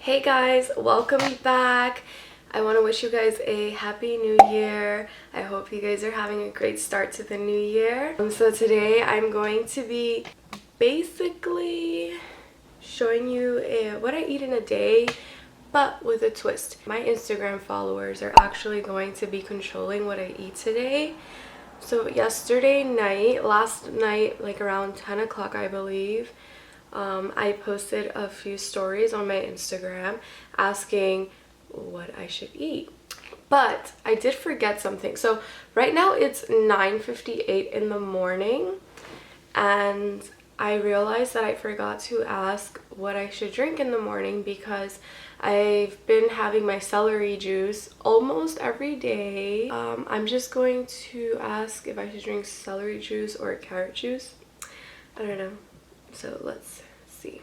Hey guys, welcome back. I want to wish you guys a happy new year. I hope you guys are having a great start to the new year. So today I'm going to be basically showing you what I eat in a day, but with a twist. My Instagram followers are actually going to be controlling what I eat today. So last night, like around 10 o'clock I believe, I posted a few stories on my Instagram asking what I should eat. But I did forget something. So right now it's 9:58 in the morning and I realized that I forgot to ask what I should drink in the morning because I've been having my celery juice almost every day. I'm just going to ask if I should drink celery juice or carrot juice. I don't know. So let's see.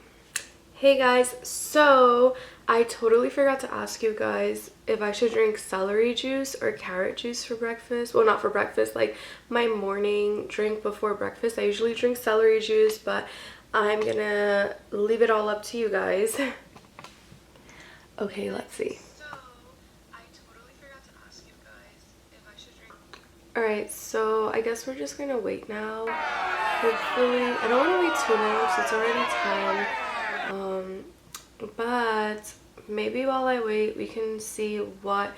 Hey guys, so I totally forgot to ask you guys if I should drink celery juice or carrot juice for breakfast. Well, not for breakfast, like my morning drink before breakfast. I usually drink celery juice, but I'm gonna leave it all up to you guys. Okay, let's see. Alright, so I guess we're just gonna wait now. Hopefully, I don't want to wait too long, so it's already 10. But maybe while I wait, we can see what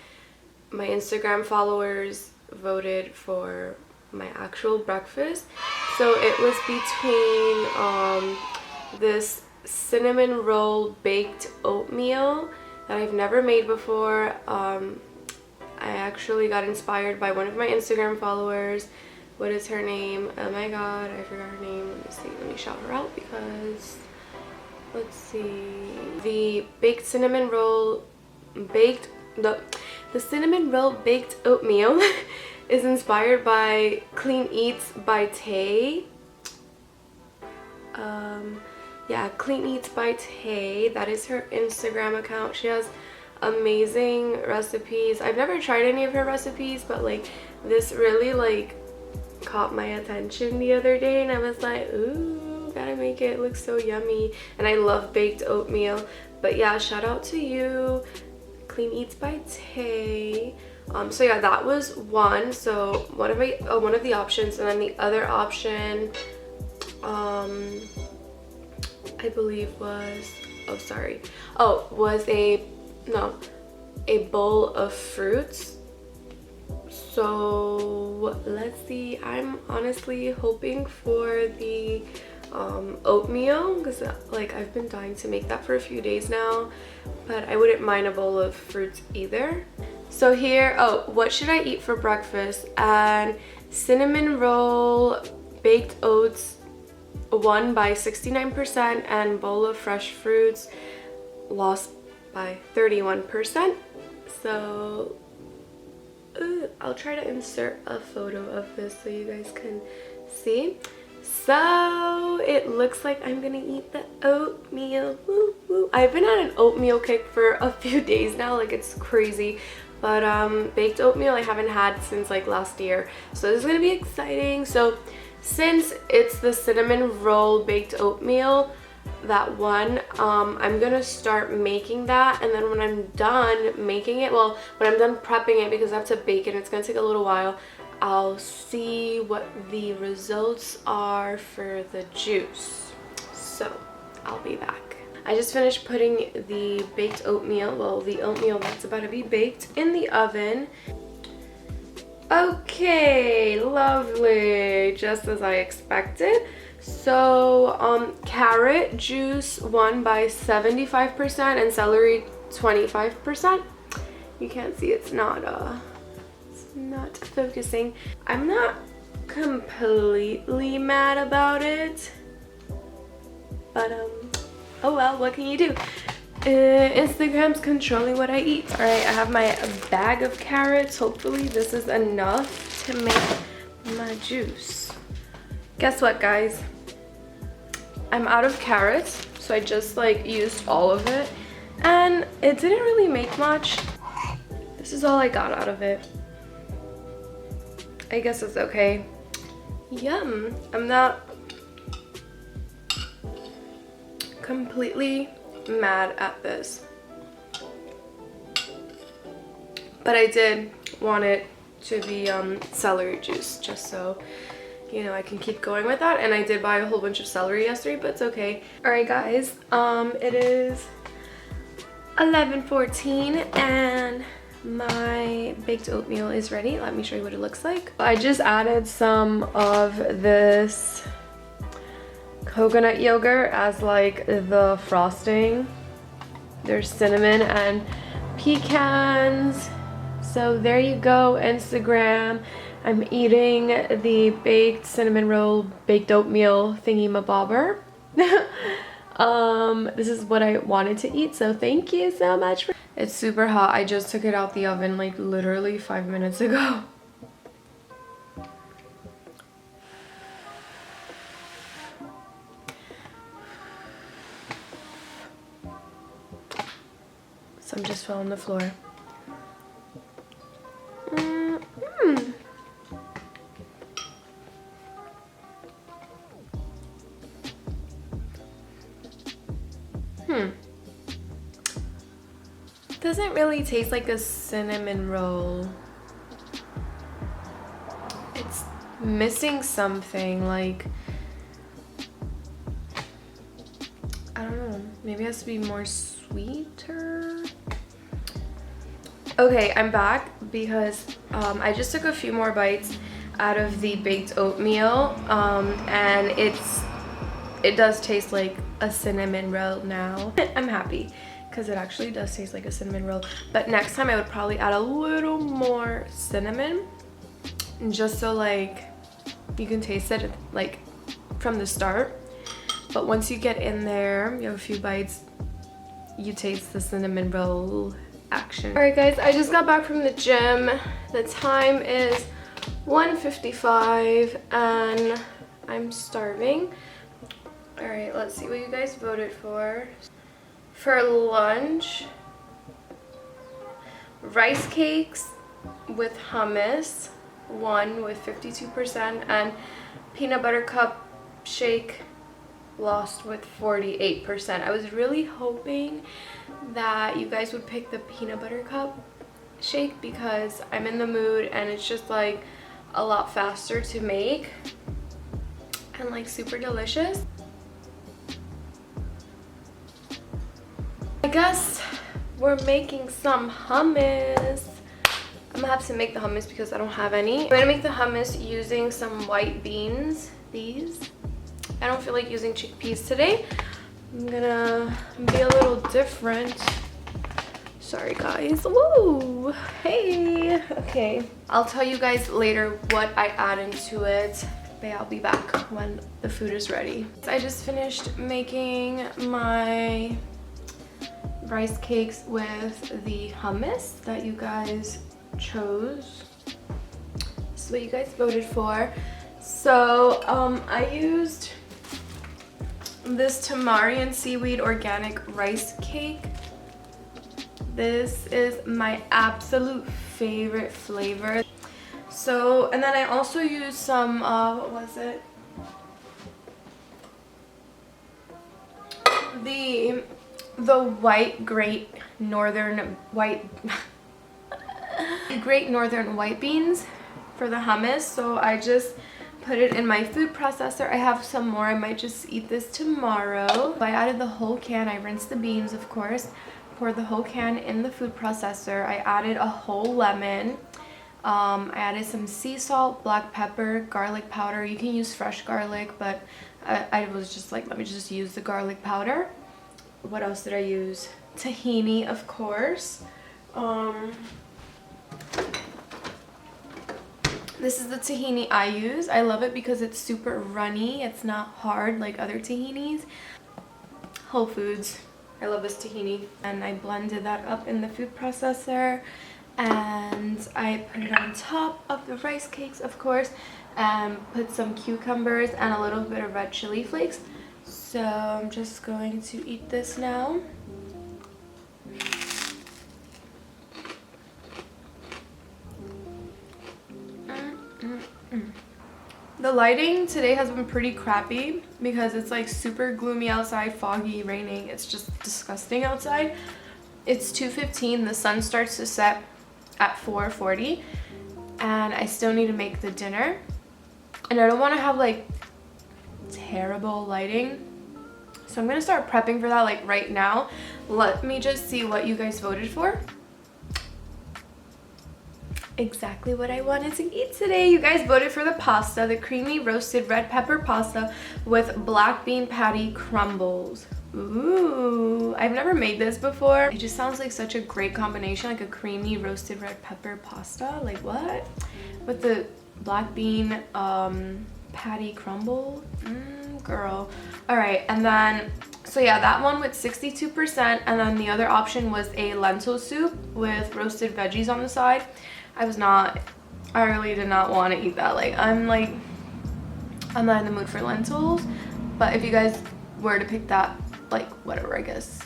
my Instagram followers voted for my actual breakfast. So it was between this cinnamon roll baked oatmeal that I've never made before. I actually got inspired by one of my Instagram followers. What is her name? Oh my god, I forgot her name. Let me see. Let me shout her out because let's see. The cinnamon roll baked oatmeal is inspired by Clean Eats by Tay. Yeah, Clean Eats by Tay. That is her Instagram account. She has amazing recipes. I've never tried any of her recipes, but like this really like caught my attention the other day and I was like, ooh, gotta make it. It looks so yummy. And I love baked oatmeal. But yeah, shout out to you, Clean Eats by Tay. So yeah, that was one. So one of the options, and then the other option I believe was a bowl of fruits. So let's see. I'm honestly hoping for the oatmeal because like I've been dying to make that for a few days now, but I wouldn't mind a bowl of fruits either. So here, what should I eat for breakfast? And cinnamon roll baked oats won by 69%, and bowl of fresh fruits lost by 31%. So I'll try to insert a photo of this so you guys can see. So it looks like I'm gonna eat the oatmeal. Woo, woo. I've been on an oatmeal kick for a few days now, like it's crazy. But baked oatmeal I haven't had since like last year, so this is gonna be exciting. So since it's the cinnamon roll baked oatmeal, that one, I'm gonna start making that, and then when I'm done making it, well, when I'm done prepping it, because I have to bake it, it's gonna take a little while, I'll see what the results are for the juice. So I'll be back. I just finished putting the baked oatmeal, well, the oatmeal that's about to be baked, in the oven. Okay, lovely, just as I expected. So carrot juice won by 75% and celery 25%. You can't see, it's not focusing. I'm not completely mad about it, but oh well, what can you do? Instagram's controlling what I eat. All right, I have my bag of carrots. Hopefully this is enough to make my juice. Guess what, guys? I'm out of carrots, so I just like used all of it, and it didn't really make much. This is all I got out of it. I guess it's okay. Yum. I'm not completely mad at this. but I did want it to be celery juice, just so you know I can keep going with that. And I did buy a whole bunch of celery yesterday, but it's okay. All right guys, it is 11:14 and my baked oatmeal is ready. Let me show you what it looks like. I just added some of this coconut yogurt as like the frosting. There's cinnamon and pecans. So there you go, Instagram. I'm eating the baked cinnamon roll, baked oatmeal thingy-mabobber. This is what I wanted to eat, so thank you so much. It's super hot. I just took it out the oven like literally 5 minutes ago. Some just fell on the floor. Doesn't really taste like a cinnamon roll. It's missing something, like, I don't know, maybe it has to be more sweeter. Okay, I'm back because I just took a few more bites out of the baked oatmeal, and it does taste like a cinnamon roll now. I'm happy because it actually does taste like a cinnamon roll, but next time I would probably add a little more cinnamon, just so like you can taste it like from the start. But once you get in there, you have a few bites, you taste the cinnamon roll action. All right guys, I just got back from the gym. The time is 1:55 and I'm starving. All right, let's see what you guys voted for. For lunch, rice cakes with hummus, one with 52%, and peanut butter cup shake lost with 48%. I was really hoping that you guys would pick the peanut butter cup shake because I'm in the mood and it's just like a lot faster to make and like super delicious. I guess we're making some hummus. I'm gonna have to make the hummus because I don't have any. I'm gonna make the hummus using some white beans, these. I don't feel like using chickpeas today. I'm gonna be a little different. Sorry guys. Woo! Hey! Okay. I'll tell you guys later what I add into it, but I'll be back when the food is ready. I just finished making my rice cakes with the hummus that you guys chose. This is what you guys voted for. So I used this tamari and seaweed organic rice cake. This is my absolute favorite flavor. So, and then I also used some what was it, the white Great Northern white Great Northern white beans for the hummus. So I just put it in my food processor. I have some more. I might just eat this tomorrow. I added the whole can. I rinsed the beans, of course. Poured the whole can in the food processor. I added a whole lemon. I added some sea salt, black pepper, garlic powder. You can use fresh garlic, but I was just like, let me just use the garlic powder. What else did I use? Tahini, of course. This is the tahini I use. I love it because it's super runny. It's not hard like other tahinis. Whole Foods. I love this tahini. And I blended that up in the food processor. And I put it on top of the rice cakes, of course. And put some cucumbers and a little bit of red chili flakes. So I'm just going to eat this now. The lighting today has been pretty crappy because it's like super gloomy outside, foggy, raining. It's just disgusting outside. It's 2:15, the sun starts to set at 4:40, and I still need to make the dinner, and I don't want to have like terrible lighting, so I'm gonna start prepping for that like right now. Let me just see what you guys voted for. Exactly what I wanted to eat today. You guys voted for the pasta, the creamy roasted red pepper pasta with black bean patty crumbles. Ooh, I've never made this before. It just sounds like such a great combination, like a creamy roasted red pepper pasta. Like what? With the black bean patty crumble. Girl. All right, and then so yeah, that one with 62%, and then the other option was a lentil soup with roasted veggies on the side. I really did not want to eat that. Like I'm not in the mood for lentils, but if you guys were to pick that, like whatever, I guess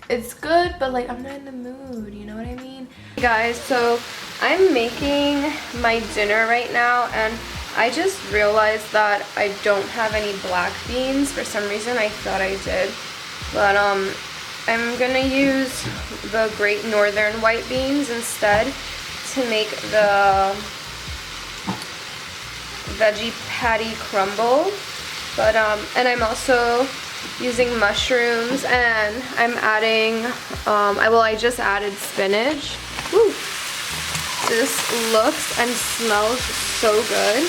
it's good, but like I'm not in the mood, you know what I mean? Guys, so I'm making my dinner right now, and I just realized that I don't have any black beans. For some reason I thought I did, but I'm gonna use the Great Northern white beans instead to make the veggie patty crumble. But and I'm also using mushrooms, and I'm adding I just added spinach. Woo. This looks and smells so good.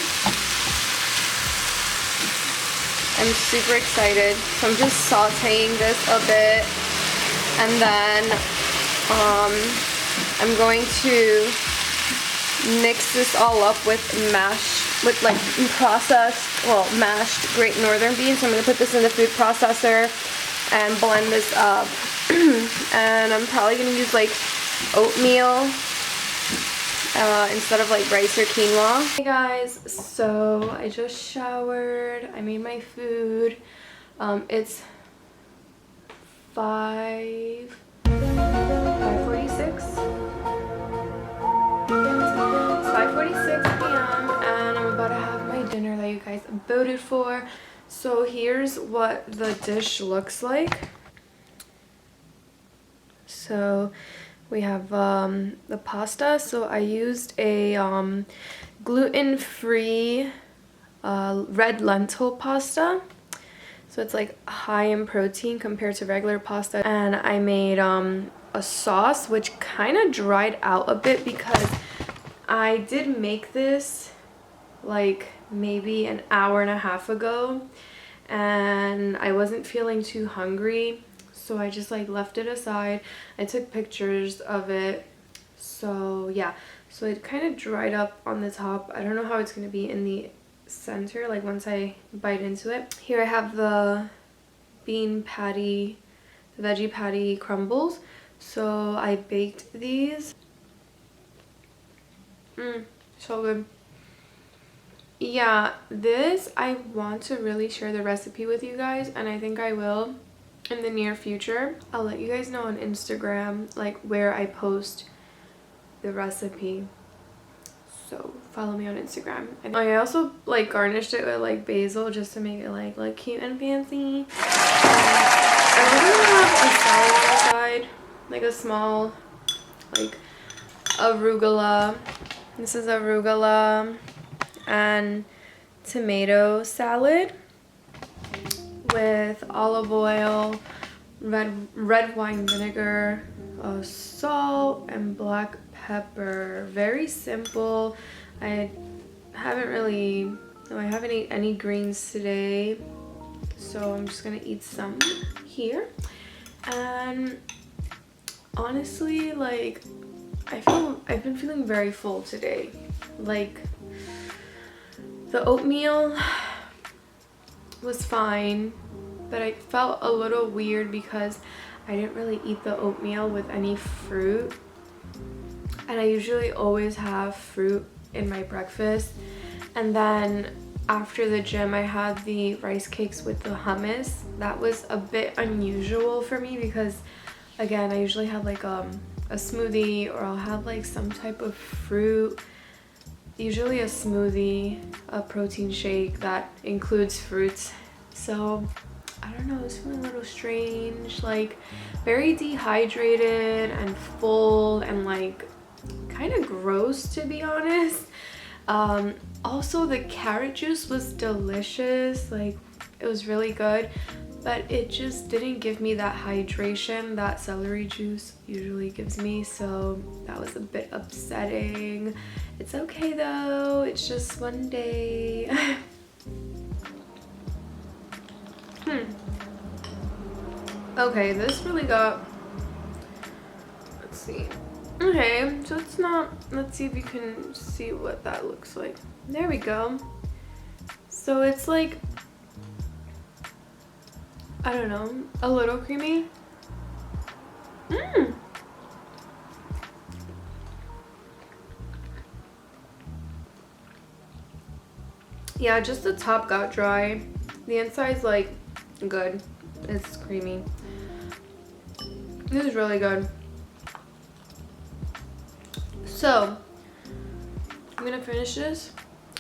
I'm super excited. So I'm just sauteing this a bit, and then I'm going to mix this all up with mashed Great Northern beans. So I'm going to put this in the food processor and blend this up. And I'm probably going to use like oatmeal instead of like rice or quinoa. Hey guys, so I just showered. I made my food. It's 5:46. It's 5:46 p.m. and I'm about to have my dinner that you guys voted for. So here's what the dish looks like. So we have the pasta. So I used a gluten-free red lentil pasta. So it's like high in protein compared to regular pasta. And I made a sauce which kind of dried out a bit because I did make this like maybe an hour and a half ago, and I wasn't feeling too hungry, so I just like left it aside. I took pictures of it, so yeah, so it kind of dried up on the top. I don't know how it's going to be in the center, like once I bite into it. Here I have the bean patty, the veggie patty crumbles. So I baked these. So good. Yeah, this I want to really share the recipe with you guys, and I think I will in the near future. I'll let you guys know on Instagram like where I post the recipe, so follow me on Instagram. And I also like garnished it with like basil just to make it like look cute and fancy. I also have a salad on the side, like a small like arugula. This is arugula and tomato salad with olive oil, red wine vinegar, salt, and black pepper. Very simple. I haven't eaten any greens today, so I'm just gonna eat some here. And honestly, like I've been feeling very full today. Like the oatmeal was fine, but I felt a little weird because I didn't really eat the oatmeal with any fruit, and I usually always have fruit in my breakfast. And then after the gym I had the rice cakes with the hummus. That was a bit unusual for me because again, I usually have like a smoothie, or I'll have like some type of fruit, usually a smoothie, a protein shake that includes fruits. So I don't know, it's feeling a little strange, like very dehydrated and full, and like kind of gross, to be honest. Also, the carrot juice was delicious. Like, it was really good, but it just didn't give me that hydration that celery juice usually gives me, so that was a bit upsetting. It's okay though, it's just one day. Okay, this really got, let's see. Okay, so it's not, let's see if you can see what that looks like. There we go. So it's like, I don't know, a little creamy. Yeah, just the top got dry. The inside's like good. It's creamy. This is really good. So I'm gonna finish this,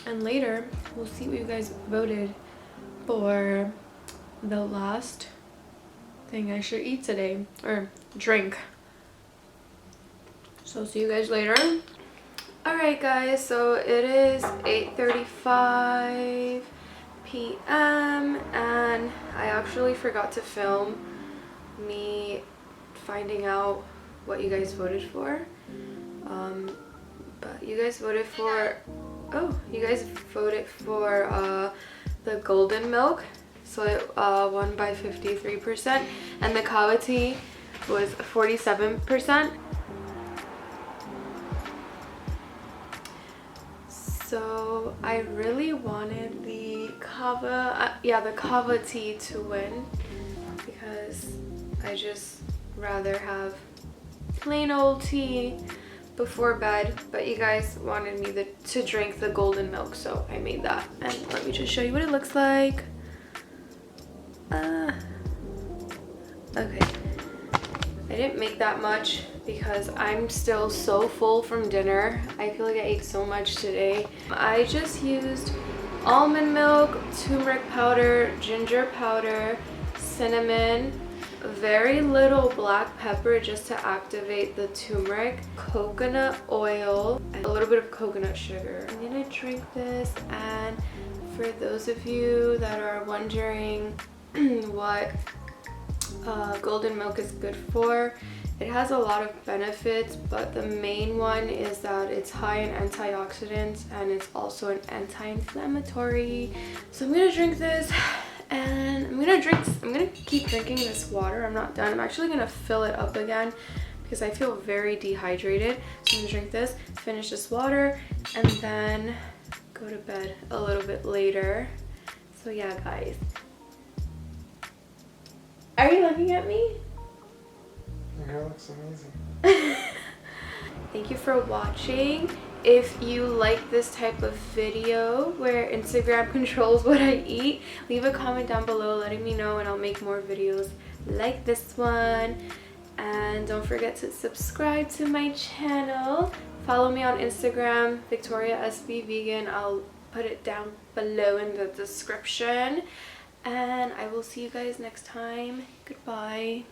and later we'll see what you guys voted for the last thing I should eat today, or drink. So see you guys later. Alright guys, so it is 8:35 p.m. and I actually forgot to film me finding out what you guys voted for. But you guys voted for, the golden milk, so it won by 53%, and the kawa tea was 47%. So I really wanted the kava tea to win, because I just rather have plain old tea before bed, but you guys wanted me to drink the golden milk, so I made that. And let me just show you what it looks like. Okay, I didn't make that much because I'm still so full from dinner. I feel like I ate so much today. I just used almond milk, turmeric powder, ginger powder, cinnamon, very little black pepper just to activate the turmeric, coconut oil, and a little bit of coconut sugar. I'm gonna drink this, and for those of you that are wondering what golden milk is good for, it has a lot of benefits, but the main one is that it's high in antioxidants and it's also an anti-inflammatory. So I'm gonna drink this, and I'm gonna keep drinking this water. I'm not done. I'm actually gonna fill it up again because I feel very dehydrated. So I'm gonna drink this, finish this water, and then go to bed a little bit later. So yeah, guys. Are you looking at me? Your hair looks amazing. Thank you for watching. If you like this type of video where Instagram controls what I eat, leave a comment down below letting me know, and I'll make more videos like this one. And don't forget to subscribe to my channel. Follow me on Instagram, Victoria SB Vegan. I'll put it down below in the description. And I will see you guys next time. Goodbye.